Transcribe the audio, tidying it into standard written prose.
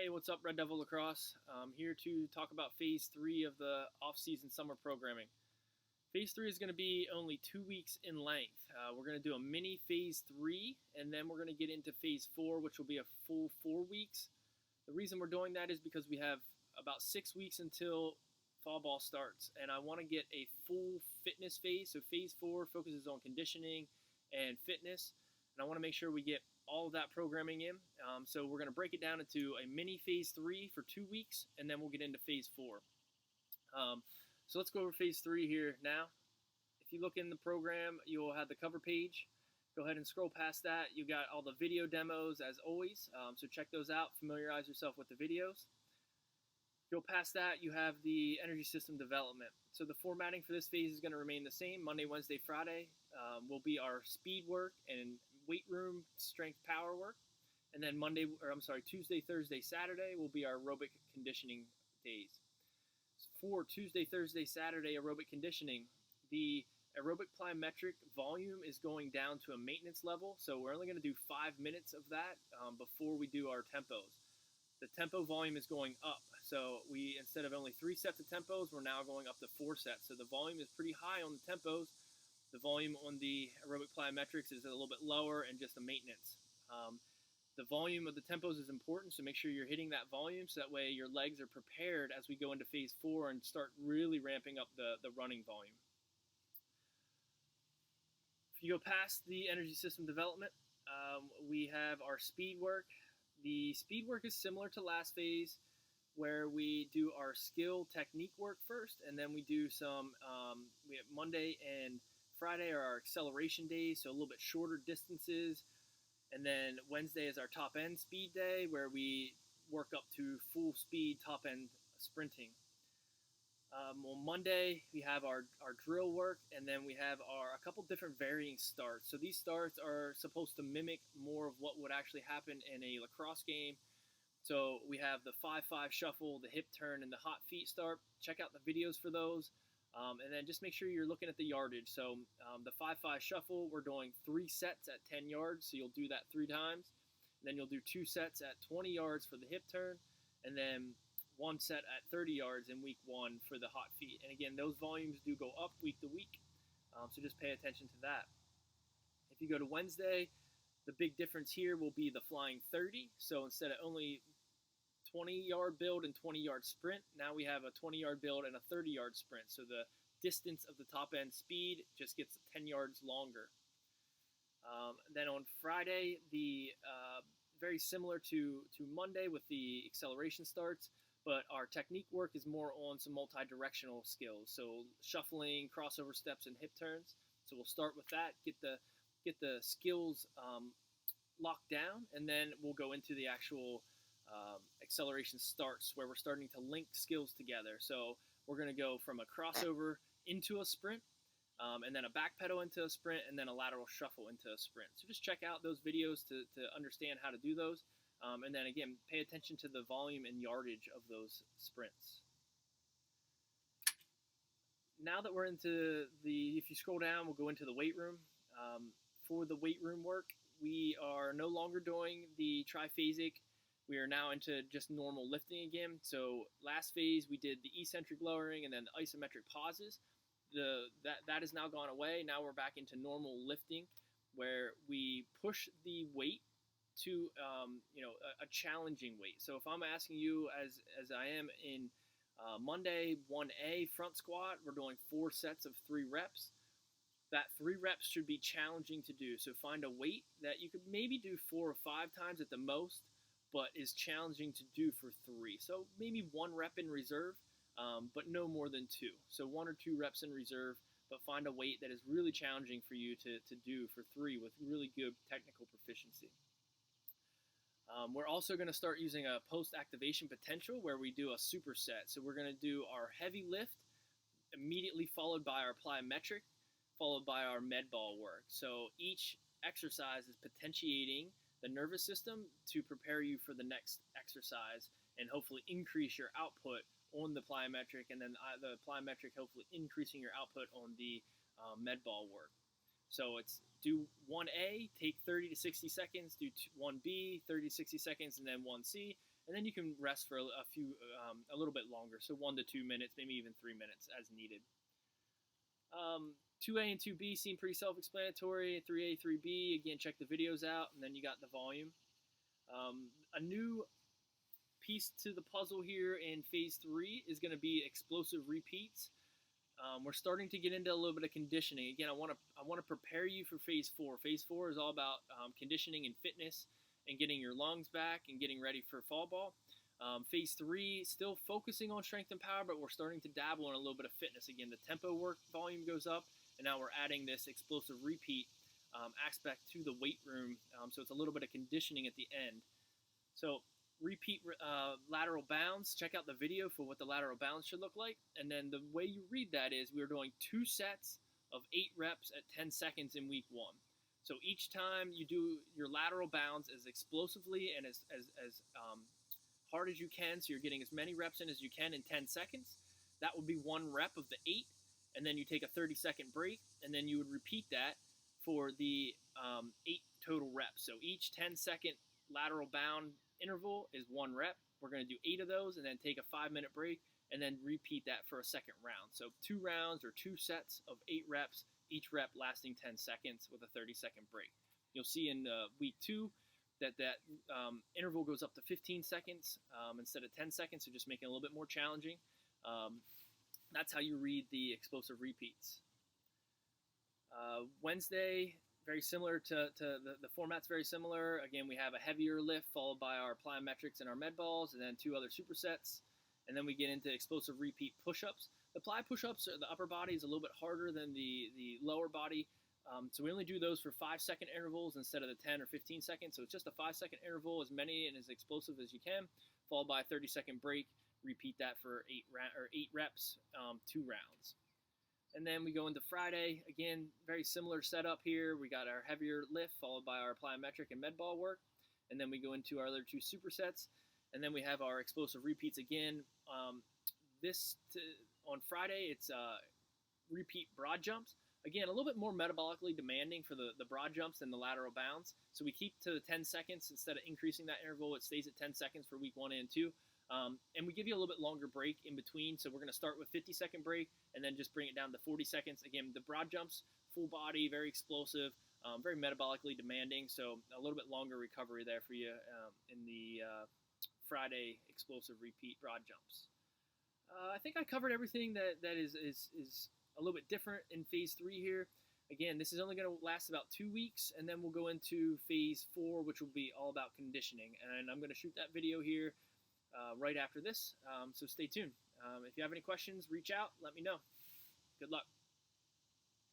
Hey, what's up, Red Devil Lacrosse? I'm here to talk about Phase 3 of the off-season summer programming. Phase 3 is going to be only 2 weeks in length. We're going to do a mini Phase 3, and then we're going to get into Phase 4, which will be a full 4 weeks. The reason we're doing that is because we have about 6 weeks until fall ball starts, and I want to get a full fitness phase. So Phase 4 focuses on conditioning and fitness, and I want to make sure we get all of that programming in. So we're going to break it down into a mini Phase 3 for 2 weeks, and then we'll get into Phase 4. So let's go over Phase 3 here now. If you look in the program, you'll have the cover page. Go ahead and scroll past that. You got all the video demos as always, so check those out. Familiarize yourself with the videos. Go past that, you have the energy system development. So the formatting for this phase is going to remain the same. Monday, Wednesday, Friday will be our speed work and weight room strength power work. And then Tuesday, Thursday, Saturday will be our aerobic conditioning days. For Tuesday, Thursday, Saturday aerobic conditioning, the aerobic plyometric volume is going down to a maintenance level. So we're only going to do 5 minutes of that before we do our tempos. The tempo volume is going up. So we, instead of only 3 sets of tempos, we're now going up to 4 sets. So the volume is pretty high on the tempos. The volume on the aerobic plyometrics is a little bit lower and just the maintenance. The volume of the tempos is important, so make sure you're hitting that volume so that way your legs are prepared as we go into Phase 4 and start really ramping up the running volume. If you go past the energy system development, we have our speed work. The speed work is similar to last phase, where we do our skill technique work first, and then we do some, we have Monday and Friday are our acceleration days, so a little bit shorter distances. And then Wednesday is our top end speed day, where we work up to full speed top end sprinting. On Monday, we have our drill work, and then we have a couple different varying starts. So these starts are supposed to mimic more of what would actually happen in a lacrosse game. So we have the 5-5 shuffle, the hip turn, and the hot feet start. Check out the videos for those. And then just make sure you're looking at the yardage. So the 5-5 shuffle, we're doing 3 sets at 10 yards. So you'll do that 3 times. And then you'll do 2 sets at 20 yards for the hip turn. And then 1 set at 30 yards in week 1 for the hot feet. And again, those volumes do go up week to week. So just pay attention to that. If you go to Wednesday, the big difference here will be the flying 30. So instead of only 20-yard build and 20-yard sprint, now we have a 20-yard build and a 30-yard sprint. So the distance of the top end speed just gets 10 yards longer. Then on Friday, the very similar to Monday with the acceleration starts, but our technique work is more on some multi-directional skills. So shuffling, crossover steps, and hip turns. So we'll start with that, get the skills locked down, and then we'll go into the actual acceleration starts, where we're starting to link skills together. So we're going to go from a crossover into a sprint, and then a back pedal into a sprint, and then a lateral shuffle into a sprint. So just check out those videos to understand how to do those. And then again, pay attention to the volume and yardage of those sprints. Now that we're into if you scroll down, we'll go into the weight room. For the weight room work, we are no longer doing the triphasic. We are now into just normal lifting again. So last phase, we did the eccentric lowering and then the isometric pauses. That has now gone away. Now we're back into normal lifting, where we push the weight to a challenging weight. So if I'm asking you, as I am in Monday 1A front squat, we're doing 4 sets of 3 reps. That 3 reps should be challenging to do. So find a weight that you could maybe do 4 or 5 times at the most, but is challenging to do for 3. So maybe 1 rep in reserve, but no more than 2. So 1 or 2 reps in reserve, but find a weight that is really challenging for you to do for 3 with really good technical proficiency. We're also going to start using a post-activation potential, where we do a superset. So we're going to do our heavy lift, immediately followed by our plyometric, followed by our med ball work. So each exercise is potentiating the nervous system to prepare you for the next exercise and hopefully increase your output on the plyometric, and then the plyometric hopefully increasing your output on the med ball work. So it's do 1A, take 30 to 60 seconds, do 1B, 30 to 60 seconds, and then 1C, and then you can rest for a little bit longer, so 1 to 2 minutes, maybe even 3 minutes as needed. 2A and 2B seem pretty self-explanatory. 3A, 3B, again, check the videos out, and then you got the volume. A new piece to the puzzle here in phase 3 is going to be explosive repeats. We're starting to get into a little bit of conditioning. Again, I want to prepare you for phase 4. Phase 4 is all about conditioning and fitness and getting your lungs back and getting ready for fall ball. Phase 3, still focusing on strength and power, but we're starting to dabble in a little bit of fitness. Again, the tempo work volume goes up, and now we're adding this explosive repeat aspect to the weight room, so it's a little bit of conditioning at the end. So repeat lateral bounds. Check out the video for what the lateral bounds should look like. And then the way you read that is we're doing 2 sets of 8 reps at 10 seconds in week 1. So each time you do your lateral bounds as explosively and as hard as you can, so you're getting as many reps in as you can in 10 seconds. That would be 1 rep of the 8, and then you take a 30-second break, and then you would repeat that for the 8 total reps. So each 10-second lateral bound interval is 1 rep. We're going to do 8 of those and then take a 5-minute break and then repeat that for a second round. So 2 rounds or 2 sets of 8 reps, each rep lasting 10 seconds with a 30-second break. You'll see in week 2 that interval goes up to 15 seconds instead of 10 seconds, so just making it a little bit more challenging. That's how you read the explosive repeats. Wednesday, very similar to the format's very similar. Again, we have a heavier lift followed by our plyometrics and our med balls, and then 2 other supersets. And then we get into explosive repeat push-ups. The ply push-ups, the upper body is a little bit harder than the lower body. So we only do those for 5-second intervals instead of the 10 or 15 seconds. So it's just a 5-second interval, as many and as explosive as you can, followed by a 30-second break. Repeat that for 8 reps, 2 rounds. And then we go into Friday. Again, very similar setup here. We got our heavier lift followed by our plyometric and med ball work. And then we go into our other 2 supersets. And then we have our explosive repeats again. On Friday, it's repeat broad jumps. Again, a little bit more metabolically demanding for the broad jumps than the lateral bounds. So we keep to the 10 seconds instead of increasing that interval. It stays at 10 seconds for week 1 and 2. And we give you a little bit longer break in between. So we're going to start with 50-second break and then just bring it down to 40 seconds. Again, the broad jumps, full body, very explosive, very metabolically demanding. So a little bit longer recovery there for you in the Friday explosive repeat broad jumps. I think I covered everything that is a little bit different in phase 3 here. Again, this is only going to last about 2 weeks, and then we'll go into phase 4, which will be all about conditioning. And I'm going to shoot that video here right after this, so stay tuned. If you have any questions, reach out, let me know. Good luck.